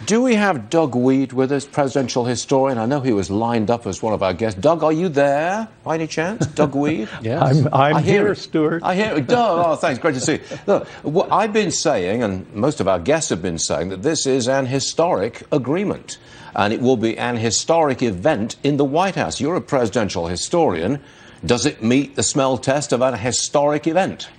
Do we have Doug Wead with us, presidential historian? I know he was lined up as one of our guests. Doug, are you there by any chance? Doug Wead? Yes. I'm here, Stuart. I hear it. Doug, oh, thanks. Great to see you. Look, what I've been saying, and most of our guests have been saying, that this is an historic agreement. And it will be an historic event in the White House. You're a presidential historian. Does it meet the smell test of a historic event?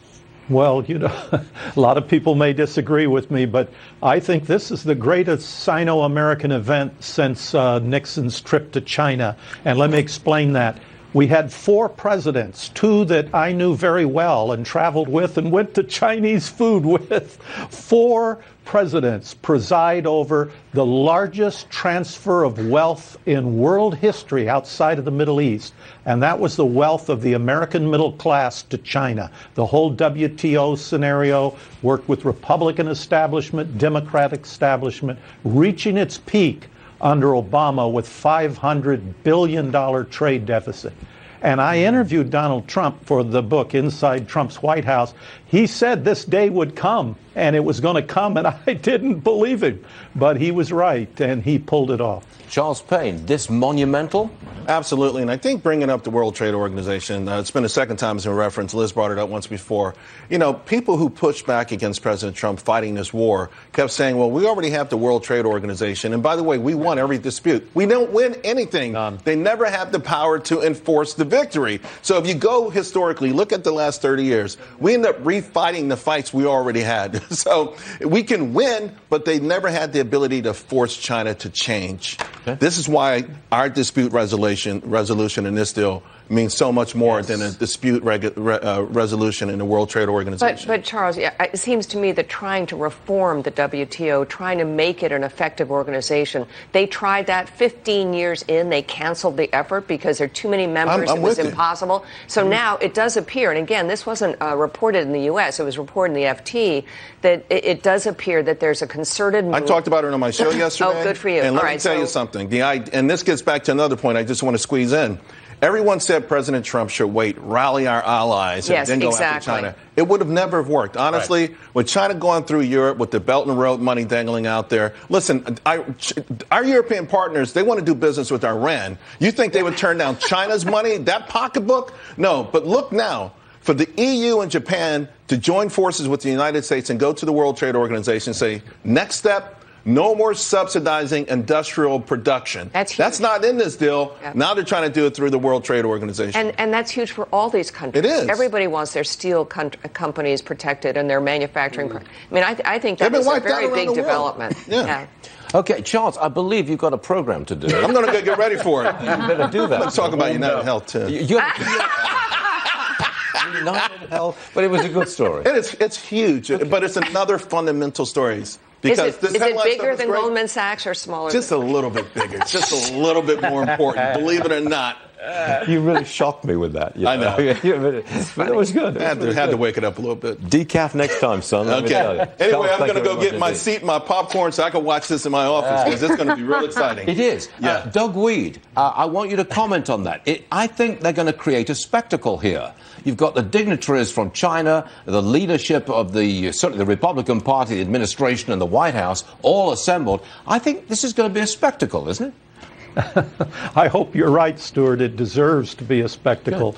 Well, you know, a lot of people may disagree with me, but I think this is the greatest Sino-American event since Nixon's trip to China. And let me explain that. We had 4 presidents, 2 that I knew very well and traveled with and went to Chinese food with. 4 presidents preside over the largest transfer of wealth in world history outside of the Middle East. And that was the wealth of the American middle class to China. The whole WTO scenario worked with Republican establishment, Democratic establishment, reaching its peak under Obama with $500 billion trade deficit. And I interviewed Donald Trump for the book Inside Trump's White House. He said this day would come, and it was going to come, and I didn't believe him. But he was right, and he pulled it off. Charles Payne, this monumental? Absolutely, and I think bringing up the World Trade Organization, it's been the second time it's been referenced. Liz brought it up once before. You know, people who pushed back against President Trump fighting this war kept saying, well, we already have the World Trade Organization, and by the way, we won every dispute. We don't win anything. They never have the power to enforce the victory. So if you go historically, look at the last 30 years, we end up refighting the fights we already had. So we can win, but they never had the ability to force China to change. Okay. This is why our dispute resolution in this deal means so much more than a dispute resolution in the World Trade Organization. But Charles, it seems to me that trying to reform the WTO, trying to make it an effective organization, they tried that 15 years in. They canceled the effort because there are too many members. It was impossible. So now it does appear, and again, this wasn't reported in the U.S., it was reported in the FT, that it does appear that there's a concerted move. I talked about it on my show yesterday. Oh, good for you. And let me tell you something. And this gets back to another point I just want to squeeze in. Everyone said President Trump should wait, rally our allies, and then go after China. It would have never have worked. Honestly, with China going through Europe, with the Belt and Road money dangling out there, listen, our European partners, they want to do business with Iran. You think they would turn down China's money, that pocketbook? No, but look now. For the EU and Japan to join forces with the United States and go to the World Trade Organization and say, next step, no more subsidizing industrial production. That's not in this deal. Yep. Now they're trying to do it through the World Trade Organization. And that's huge for all these countries. It is. Everybody wants their steel companies protected and their manufacturing. I mean, I think that is a very big development. Yeah. Okay, Charles, I believe you've got a program to do. I'm going to get ready for it. You better do that. Let's talk about United Health, too. United Health, but it was a good story. It's huge, but it's another fundamental story. Because is it bigger than Goldman Sachs or smaller? Just a little bit bigger. Just a little bit more important, believe it or not. You really shocked me with that. I know. But it was good. I had to wake it up a little bit. Decaf next time, son. Okay. Anyway, I'm going to go get my seat, my popcorn, so I can watch this in my office, because it's going to be real exciting. It is. Yeah. Doug Wead, I want you to comment on that. I think they're going to create a spectacle here. You've got the dignitaries from China, the leadership of certainly the Republican Party, the administration, and the White House all assembled. I think this is going to be a spectacle, isn't it? I hope you're right, Stuart. It deserves to be a spectacle.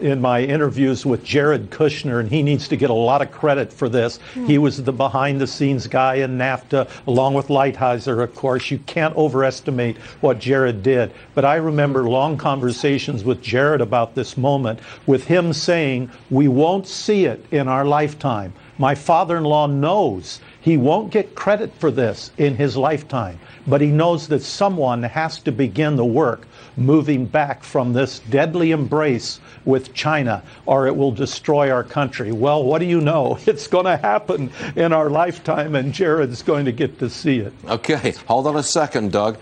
In my interviews with Jared Kushner, and he needs to get a lot of credit for this. He was the behind-the-scenes guy in NAFTA, along with Lighthizer, of course. You can't overestimate what Jared did. But I remember long conversations with Jared about this moment, with him saying, we won't see it in our lifetime. My father-in-law knows he won't get credit for this in his lifetime, but he knows that someone has to begin the work moving back from this deadly embrace with China, or it will destroy our country. Well, what do you know? It's going to happen in our lifetime, and Jared's going to get to see it. Okay, hold on a second, Doug.